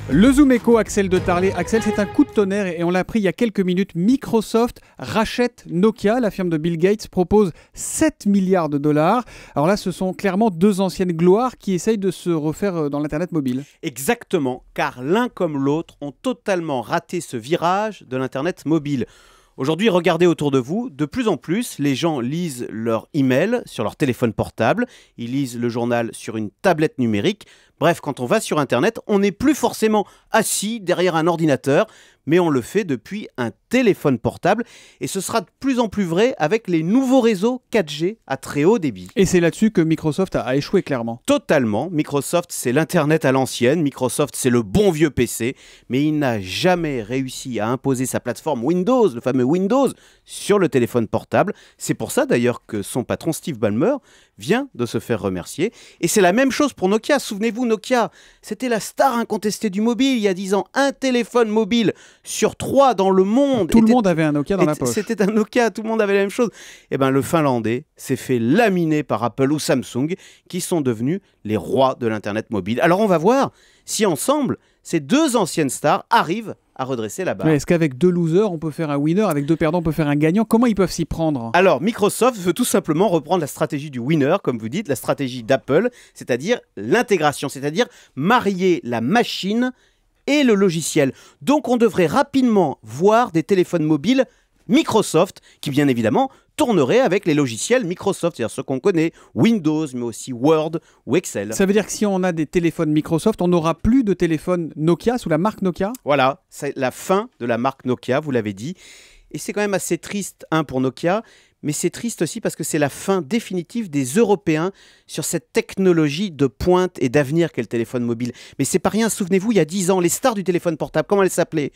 Le Zoom Echo, Axel de Tarlet. Axel, c'est un coup de tonnerre et on l'a appris il y a quelques minutes. Microsoft rachète Nokia. La firme de Bill Gates propose 7 milliards de dollars. Alors là, ce sont clairement deux anciennes gloires qui essayent de se refaire dans l'Internet mobile. Exactement, car l'un comme l'autre ont totalement raté ce virage de l'Internet mobile. Aujourd'hui, regardez autour de vous, de plus en plus, les gens lisent leur email sur leur téléphone portable, ils lisent le journal sur une tablette numérique. Bref, quand on va sur Internet, on n'est plus forcément assis derrière un ordinateur, mais on le fait depuis un téléphone portable. Et ce sera de plus en plus vrai avec les nouveaux réseaux 4G à très haut débit. Et c'est là-dessus que Microsoft a échoué clairement. Totalement. Microsoft, c'est l'Internet à l'ancienne. Microsoft, c'est le bon vieux PC. Mais il n'a jamais réussi à imposer sa plateforme Windows, le fameux Windows, sur le téléphone portable. C'est pour ça d'ailleurs que son patron Steve Ballmer vient de se faire remercier. Et c'est la même chose pour Nokia. Souvenez-vous, Nokia, c'était la star incontestée du mobile il y a 10 ans. Un téléphone mobile sur 3 dans le monde. Tout le monde avait un Nokia dans la poche. C'était un Nokia, tout le monde avait la même chose. Et bien le Finlandais s'est fait laminer par Apple ou Samsung qui sont devenus les rois de l'Internet mobile. Alors on va voir si ensemble, ces deux anciennes stars arrivent à redresser la barre. Mais est-ce qu'avec deux losers, on peut faire un winner? Avec deux perdants, on peut faire un gagnant? Comment ils peuvent s'y prendre? Alors, Microsoft veut tout simplement reprendre la stratégie du winner, comme vous dites, la stratégie d'Apple, c'est-à-dire l'intégration, c'est-à-dire marier la machine et le logiciel. Donc, on devrait rapidement voir des téléphones mobiles Microsoft qui, bien évidemment, tourneraient avec les logiciels Microsoft, c'est-à-dire ceux qu'on connaît, Windows, mais aussi Word ou Excel. Ça veut dire que si on a des téléphones Microsoft, on n'aura plus de téléphone Nokia sous la marque Nokia? Voilà, c'est la fin de la marque Nokia, vous l'avez dit. Et c'est quand même assez triste, pour Nokia, mais c'est triste aussi parce que c'est la fin définitive des Européens sur cette technologie de pointe et d'avenir qu'est le téléphone mobile. Mais c'est pas rien, souvenez-vous, il y a 10 ans, les stars du téléphone portable, comment elles s'appelaient?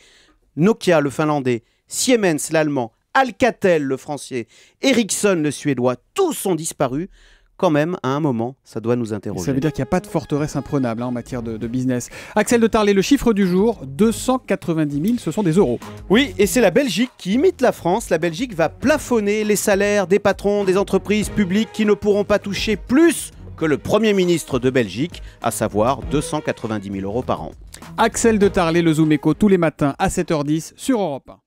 Nokia, le finlandais, Siemens, l'allemand, Alcatel, le français, Ericsson, le suédois, tous ont disparu. Quand même, à un moment, ça doit nous interroger. Ça veut dire qu'il n'y a pas de forteresse imprenable en matière de business. Axel de Tarlet, le chiffre du jour, 290 000, ce sont des euros. Oui, et c'est la Belgique qui imite la France. La Belgique va plafonner les salaires des patrons des entreprises publiques qui ne pourront pas toucher plus que le Premier ministre de Belgique, à savoir 290 000 euros par an. Axel de Tarlet, le Zoom Echo, tous les matins à 7h10 sur Europe 1.